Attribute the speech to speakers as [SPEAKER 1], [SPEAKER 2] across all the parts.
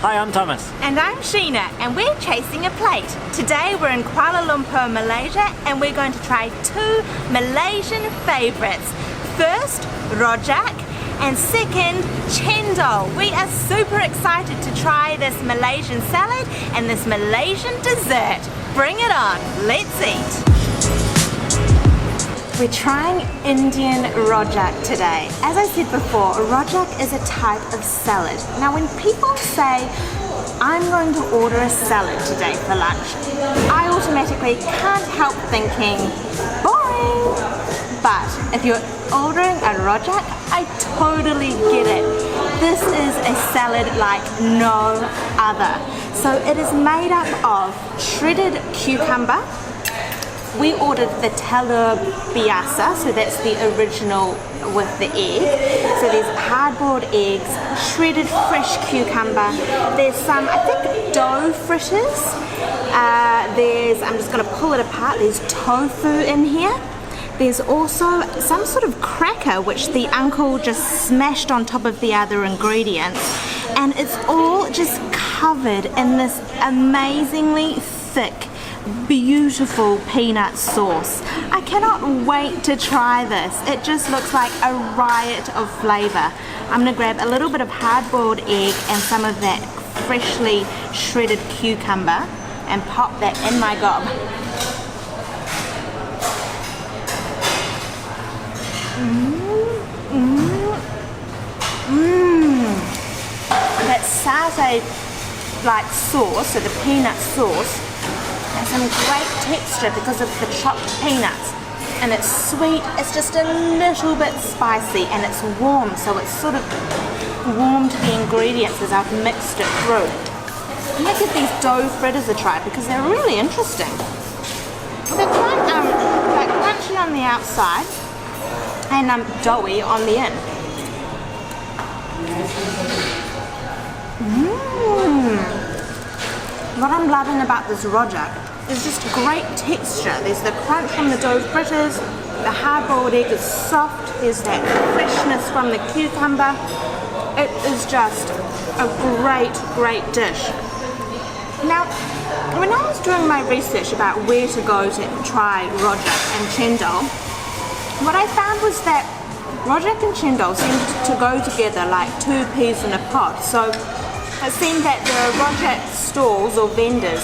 [SPEAKER 1] Hi, I'm Thomas.
[SPEAKER 2] And I'm Sheena, and we're chasing a plate. Today we're in Kuala Lumpur, Malaysia, and we're going to try two Malaysian favourites. First, Rojak, and second, cendol. We are super excited to try this Malaysian salad and this Malaysian dessert. Bring it on, let's eat. We're trying Indian Rojak today. As I said before, Rojak is a type of salad. Now when people say, I'm going to order a salad today for lunch, I automatically can't help thinking, boring. But if you're ordering a Rojak, I totally get it. This is a salad like no other. So it is made up of shredded cucumber. We ordered the telur biasa, so that's the original with the egg. So there's hard-boiled eggs, shredded fresh cucumber. There's some, I think, dough fritters. I'm just going to pull it apart. There's tofu in here. There's also some sort of cracker which the uncle just smashed on top of the other ingredients. And it's all just covered in this amazingly thick, beautiful peanut sauce. I cannot wait to try this. It just looks like a riot of flavour. I'm going to grab a little bit of hard-boiled egg and some of that freshly shredded cucumber and pop that in my gob. That satay like sauce, so the peanut sauce, has some great texture because of the chopped peanuts, and it's sweet. It's just a little bit spicy, and it's warm, so it's sort of warmed the ingredients as I've mixed it through. I'm gonna give these dough fritters a try because they're really interesting. They're quite like crunchy on the outside and doughy on the in. What I'm loving about this Rojak is just great texture. There's the crunch from the dough fritters, the hard-boiled egg is soft, there's that freshness from the cucumber. It is just a great, great dish. Now, when I was doing my research about where to go to try Rojak and cendol, what I found was that Rojak and cendol seemed to go together like two peas in a pod. So it seemed that the Rojak stalls or vendors,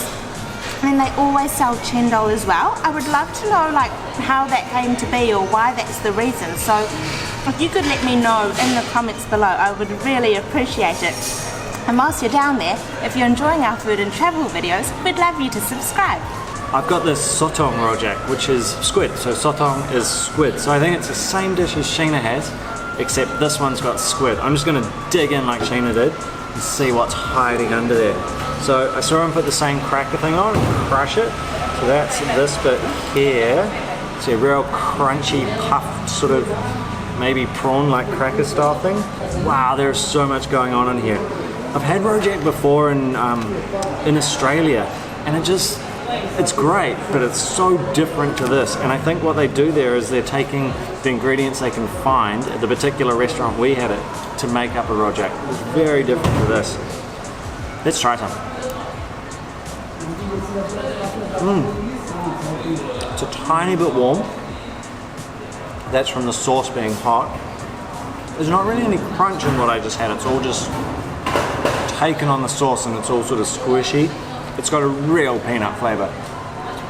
[SPEAKER 2] and they always sell cendol as well. I would love to know like how that came to be or why that's the reason. So if you could let me know in the comments below, I would really appreciate it. And whilst you're down there, if you're enjoying our food and travel videos, we'd love you to subscribe.
[SPEAKER 1] I've got this sotong rojak, which is squid. So sotong is squid. So I think it's the same dish as Sheena has, except this one's got squid. I'm just going to dig in like Sheena did and see what's hiding under there. So I saw him put the same cracker thing on and crush it. So that's this bit here. It's a real crunchy, puffed sort of maybe prawn-like cracker style thing. Wow, there's so much going on in here. I've had rojak before in Australia, and it's great, but it's so different to this. And I think what they do there is they're taking the ingredients they can find at the particular restaurant we had it to make up a rojak. It's very different to this. Let's try some. It's a tiny bit warm. That's from the sauce being hot. There's not really any crunch in what I just had. It's all just taken on the sauce and it's all sort of squishy. It's got a real peanut flavour,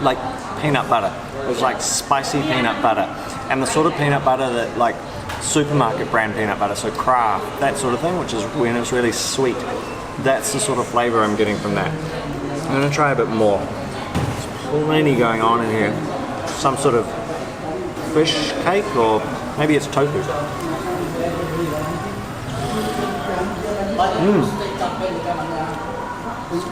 [SPEAKER 1] like peanut butter. It's like spicy peanut butter, and the sort of peanut butter that like supermarket brand peanut butter, so Kraft, that sort of thing, which is when it's really sweet. That's the sort of flavour I'm getting from that. I'm going to try a bit more. There's plenty going on in here. Some sort of fish cake, or maybe it's tofu.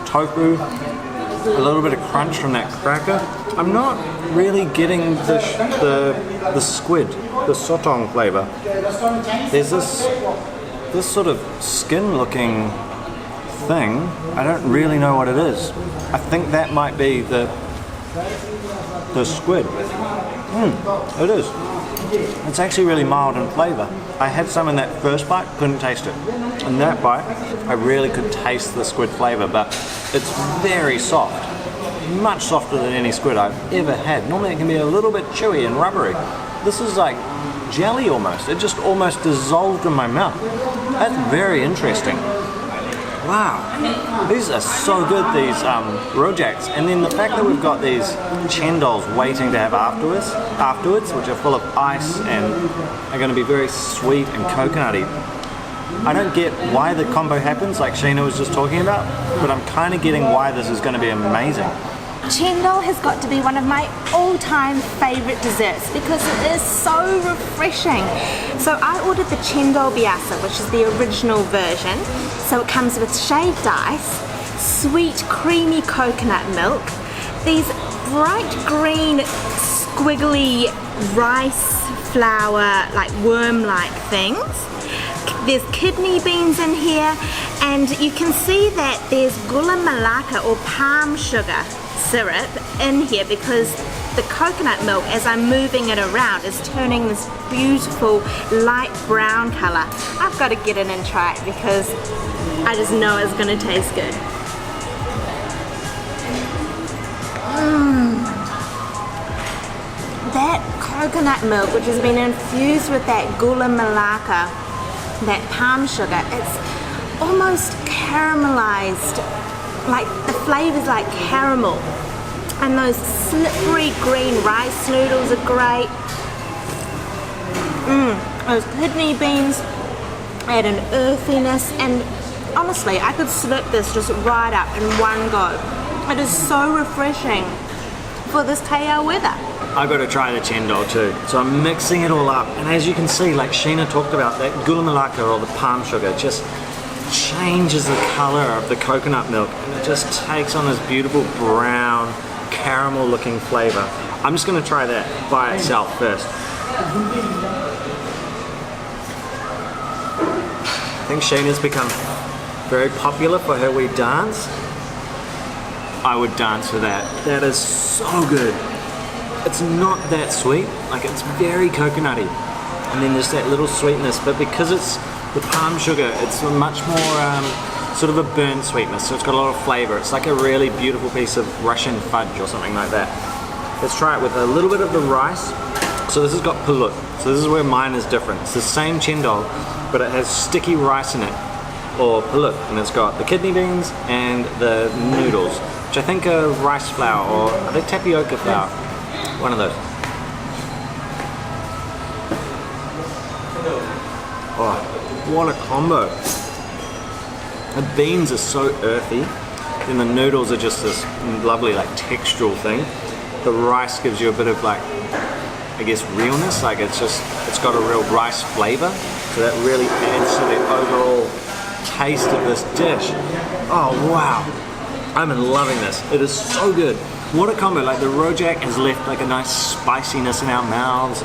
[SPEAKER 1] Tofu, a little bit of crunch from that cracker. I'm not really getting the squid, the sotong flavour. There's this sort of skin looking thing. I don't really know what it is. I think that might be the squid. It is. It's actually really mild in flavour. I had some in that first bite, couldn't taste it. In that bite, I really could taste the squid flavour, but it's very soft. Much softer than any squid I've ever had. Normally it can be a little bit chewy and rubbery. This is like jelly almost. It just almost dissolved in my mouth. That's very interesting. Wow, these are so good, these rojaks. And then the fact that we've got these chendols waiting to have afterwards, which are full of ice and are going to be very sweet and coconutty. I don't get why the combo happens, like Sheena was just talking about, but I'm kind of getting why this is going to be amazing.
[SPEAKER 2] Chendol has got to be one of my all-time favourite desserts because it is so refreshing. So I ordered the chendol biasa, which is the original version. So it comes with shaved ice, sweet creamy coconut milk, these bright green squiggly rice flour like worm-like things. There's kidney beans in here, and you can see that there's gula melaka or palm sugar syrup in here because the coconut milk, as I'm moving it around, is turning this beautiful light brown colour. I've got to get in and try it because I just know it's going to taste good. That coconut milk, which has been infused with that gula melaka, that palm sugar, it's almost caramelized, like the flavor's like caramel, and those slippery green rice noodles are great. Those kidney beans add an earthiness, and honestly I could slurp this just right up in one go. It is so refreshing for this te ao weather.
[SPEAKER 1] I've got to try the chendol too. So I'm mixing it all up, and as you can see, like Sheena talked about, that gula melaka or the palm sugar just changes the colour of the coconut milk, and it just takes on this beautiful brown caramel looking flavour. I'm just going to try that by itself first. I think Sheena's become very popular for her wee dance. I would dance for that. That is so good. It's not that sweet, like it's very coconutty, and then there's that little sweetness, but because it's the palm sugar, it's a much more sort of a burnt sweetness, so it's got a lot of flavour. It's like a really beautiful piece of Russian fudge or something like that. Let's try it with a little bit of the rice. So this has got pulut, so this is where mine is different. It's the same chendol, but it has sticky rice in it, or pulut, and it's got the kidney beans and the noodles, which I think are rice flour, or are they tapioca flour? One of those. Oh, what a combo. The beans are so earthy, and the noodles are just this lovely like textural thing. The rice gives you a bit of like, I guess, realness, like it's got a real rice flavour, so that really adds to the overall taste of this dish. Oh wow, I'm loving this. It is so good. What a combo. Like the rojak has left like a nice spiciness in our mouths.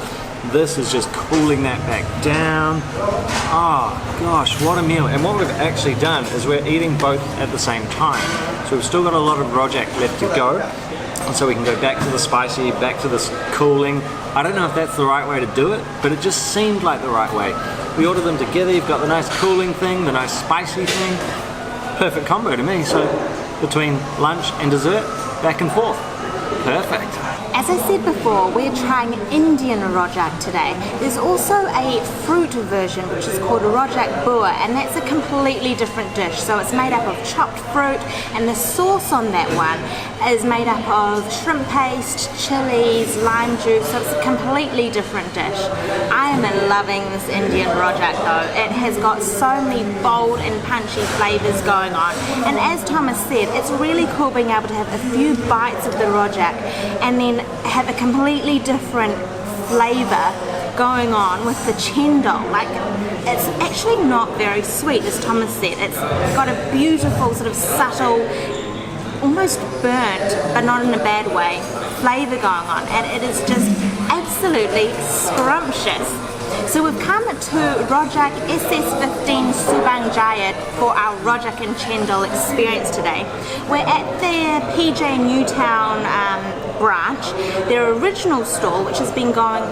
[SPEAKER 1] This is just cooling that back down. Oh gosh, what a meal. And what we've actually done is we're eating both at the same time. So we've still got a lot of rojak left to go. And so we can go back to the spicy, back to this cooling. I don't know if that's the right way to do it, but it just seemed like the right way. We ordered them together. You've got the nice cooling thing, the nice spicy thing. Perfect combo to me. So between lunch and dessert, back and forth. Perfect.
[SPEAKER 2] As I said before, we're trying Indian rojak today. There's also a fruit version which is called rojak buah, and that's a completely different dish. So it's made up of chopped fruit, and the sauce on that one is made up of shrimp paste, chillies, lime juice, so it's a completely different dish. I am loving this Indian rojak though. It has got so many bold and punchy flavours going on, and as Thomas said, it's really cool being able to have a few bites of the rojak and then have a completely different flavour going on with the chendol. Like, it's actually not very sweet, as Thomas said. It's got a beautiful sort of subtle, almost burnt, but not in a bad way, flavour going on, and it is just absolutely scrumptious. So we've come to Rojak SS15 Subang Jaya for our Rojak and Cendol experience today. We're at their PJ Newtown branch, their original store, which has been going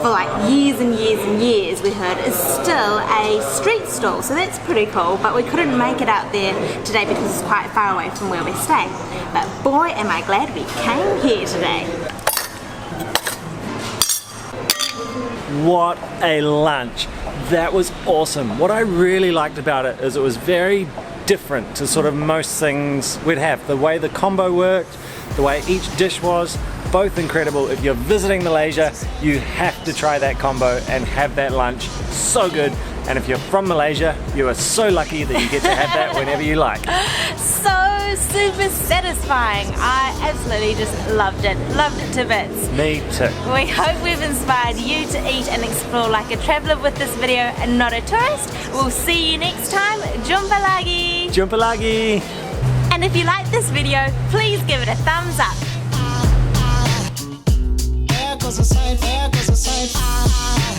[SPEAKER 2] for like years and years and years, we heard, is still a street stall. So that's pretty cool, but we couldn't make it out there today because it's quite far away from where we stay. But boy, am I glad we came here today.
[SPEAKER 1] What a lunch. That was awesome. What I really liked about it is it was very different to sort of most things we'd have. The way the combo worked, the way each dish was, both incredible. If you're visiting Malaysia, you have to try that combo and have that lunch. So good. And if you're from Malaysia, you are so lucky that you get to have that whenever you like.
[SPEAKER 2] So super satisfying. I absolutely just loved it to bits.
[SPEAKER 1] Me too.
[SPEAKER 2] We hope we've inspired you to eat and explore like a traveller with this video and not a tourist. We'll see you next time. Jumpa lagi.
[SPEAKER 1] Jumpa lagi.
[SPEAKER 2] And if you like this video, please give it a thumbs up.
[SPEAKER 3] There goes a sign, there goes a sign.